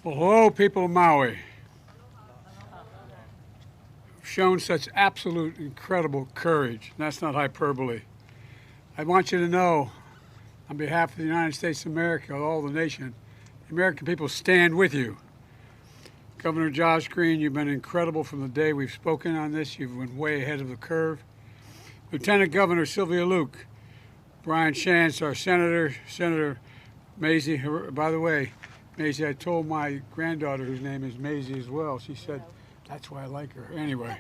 Well, hello, people of Maui. You've shown such absolute incredible courage. That's not hyperbole. I want you to know, on behalf of the United States of America, all the nation, the American people stand with you. Governor Josh Green, you've been incredible from the day we've spoken on this. You've been way ahead of the curve. Lieutenant Governor Sylvia Luke, Brian Shantz, our Senator Maisie. By the way, Maisie, I told my granddaughter, whose name is Maisie as well, she said, that's why I like her. Anyway,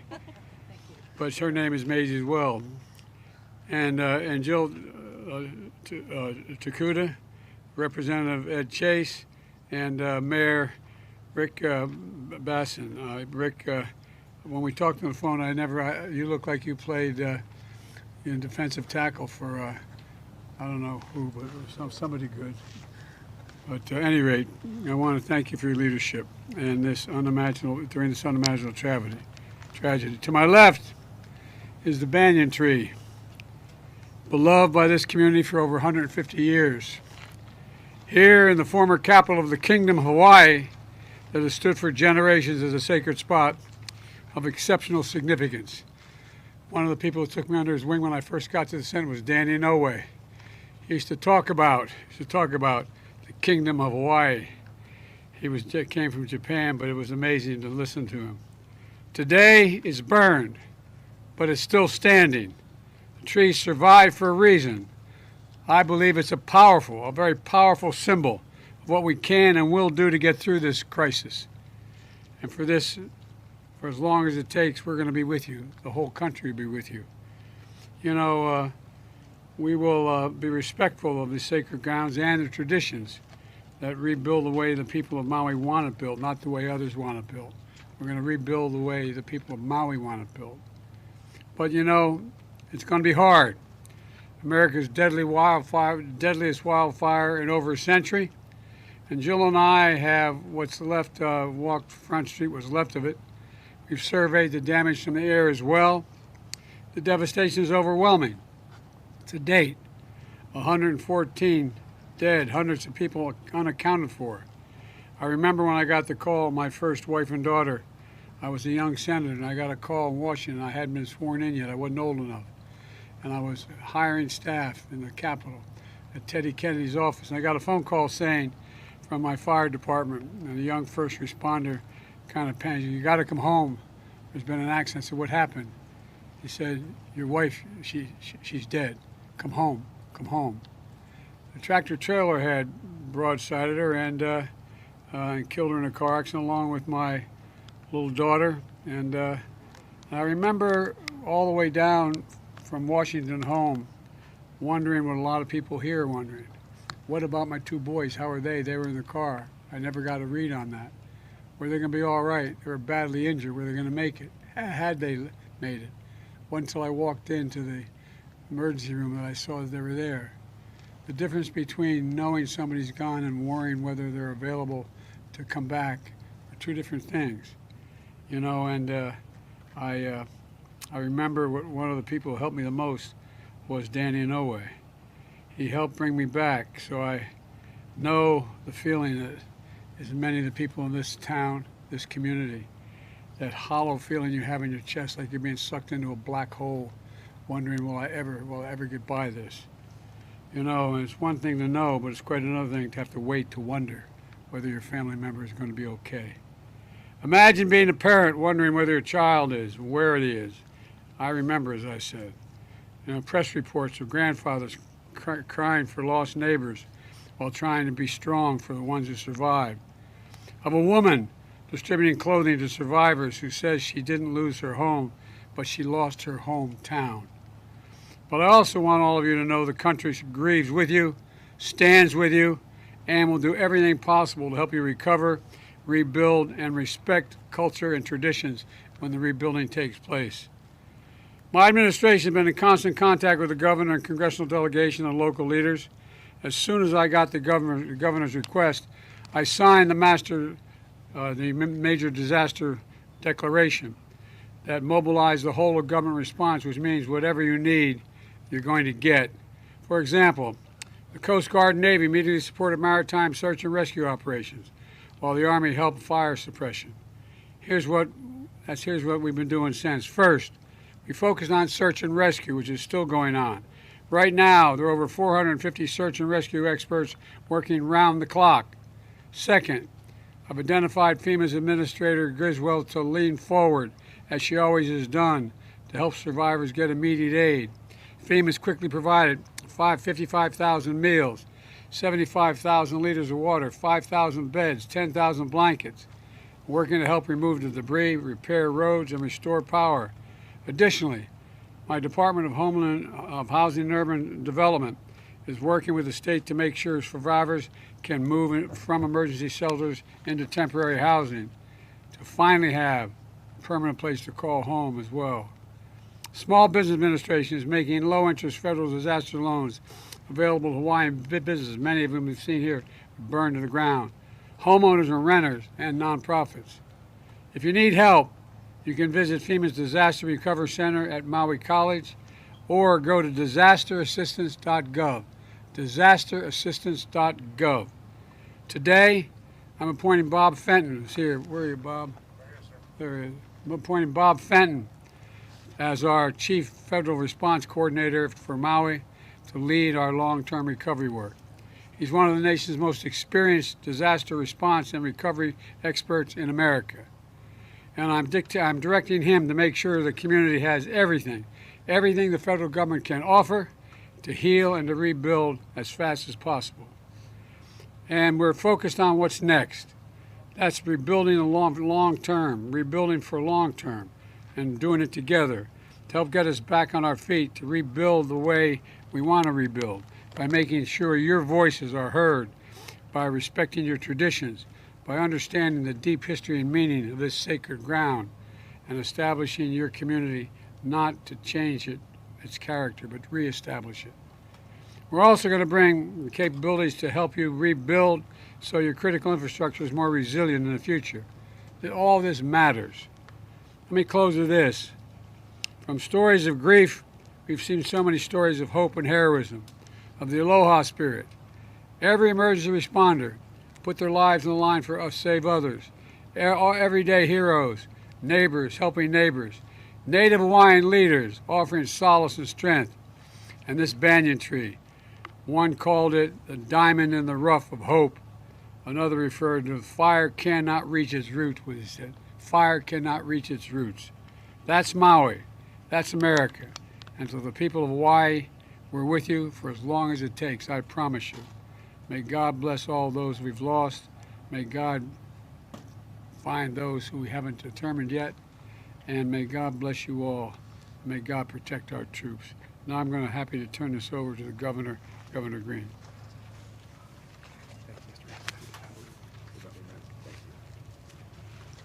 but her name is Maisie as well. And Jill Takuda, Representative Ed Chase, and Mayor Rick Basson. Rick, when we talked on the phone, you look like you played in defensive tackle for, I don't know who, but somebody good. But at any rate, I want to thank you for your leadership and during this unimaginable tragedy. To my left is the banyan tree, beloved by this community for over 150 years. Here in the former capital of the Kingdom of Hawaii, that has stood for generations as a sacred spot of exceptional significance. One of the people who took me under his wing when I first got to the Senate was Danny Inouye. He used to talk about the Kingdom of Hawaii. He came from Japan, but it was amazing to listen to him. Today it's burned, but it's still standing. The tree survived for a reason. I believe it's a very powerful symbol of what we can and will do to get through this crisis. And for as long as it takes, we're going to be with you. The whole country will be with you. You know, we will be respectful of the sacred grounds and the traditions that rebuild the way the people of Maui want it built, not the way others want it built. We're going to rebuild the way the people of Maui want it built. But you know, it's going to be hard. America's deadliest wildfire in over a century. And Jill and I have what's left, walked Front Street, what's left of it. We've surveyed the damage from the air as well. The devastation is overwhelming. To date, 114 dead, hundreds of people unaccounted for. I remember when I got the call, my first wife and daughter, I was a young senator, and I got a call in Washington. I hadn't been sworn in yet. I wasn't old enough. And I was hiring staff in the Capitol at Teddy Kennedy's office. And I got a phone call saying from my fire department, and a young first responder kind of panicked, you got to come home. There's been an accident. I said, what happened? He said, your wife, she's dead. Come home, come home. The tractor trailer had broadsided her and killed her in a car accident along with my little daughter. And I remember all the way down from Washington home wondering what a lot of people here are wondering. What about my two boys? How are they? They were in the car. I never got a read on that. Were they going to be all right? They were badly injured. Were they going to make it? Had they made it? Wasn't until I walked into the emergency room that I saw that they were there. The difference between knowing somebody's gone and worrying whether they're available to come back are two different things. You know, and I remember one of the people who helped me the most was Danny Inouye. He helped bring me back, so I know the feeling that as many of the people in this town, this community, that hollow feeling you have in your chest like you're being sucked into a black hole, wondering, will I ever get by this? You know, and it's one thing to know, but it's quite another thing to have to wait to wonder whether your family member is going to be okay. Imagine being a parent wondering whether your child is, where it is. I remember, as I said, you know, press reports of grandfathers crying for lost neighbors while trying to be strong for the ones who survived. Of a woman distributing clothing to survivors who says she didn't lose her home, but she lost her hometown. But I also want all of you to know the country grieves with you, stands with you, and will do everything possible to help you recover, rebuild, and respect culture and traditions when the rebuilding takes place. My administration has been in constant contact with the governor and congressional delegation and local leaders. As soon as I got the governor's request, I signed the major disaster declaration that mobilized the whole of government response, which means whatever you need, you're going to get. For example, the Coast Guard and Navy immediately supported maritime search and rescue operations, while the Army helped fire suppression. Here's what we've been doing since. First, we focused on search and rescue, which is still going on. Right now, there are over 450 search and rescue experts working round the clock. Second, I've identified FEMA's Administrator Griswold to lean forward, as she always has done, to help survivors get immediate aid. FEMA's quickly provided 55,000 meals, 75,000 liters of water, 5,000 beds, 10,000 blankets, working to help remove the debris, repair roads, and restore power. Additionally, my Department of Housing and Urban Development is working with the state to make sure survivors can move from emergency shelters into temporary housing to finally have a permanent place to call home as well. Small Business Administration is making low-interest federal disaster loans available to Hawaiian businesses. Many of them we've seen here burned to the ground. Homeowners and renters and nonprofits. If you need help, you can visit FEMA's Disaster Recovery Center at Maui College or go to disasterassistance.gov. disasterassistance.gov. Today, I'm appointing Bob Fenton, who's here. Where are you, Bob? There he is. I'm appointing Bob Fenton as our Chief Federal Response Coordinator for Maui to lead our long-term recovery work. He's one of the nation's most experienced disaster response and recovery experts in America. And I'm directing him to make sure the community has everything the federal government can offer to heal and to rebuild as fast as possible. And we're focused on what's next. That's rebuilding the long term, rebuilding for long term, and doing it together to help get us back on our feet, to rebuild the way we want to rebuild, by making sure your voices are heard, by respecting your traditions, by understanding the deep history and meaning of this sacred ground, and establishing your community not to change its character, but reestablish it. We're also going to bring capabilities to help you rebuild so your critical infrastructure is more resilient in the future. All this matters. Let me close with this. From stories of grief, we've seen so many stories of hope and heroism, of the aloha spirit. Every emergency responder put their lives on the line for us, save others. Everyday heroes, neighbors helping neighbors, Native Hawaiian leaders offering solace and strength. And this banyan tree, one called it the diamond in the rough of hope. Another referred to fire cannot reach its roots, what he said. Fire cannot reach its roots. That's Maui. That's America. And to the people of Hawaii, we're with you for as long as it takes, I promise you. May God bless all those we've lost. May God find those who we haven't determined yet. And may God bless you all. May God protect our troops. Now I'm happy to turn this over to the Governor Green.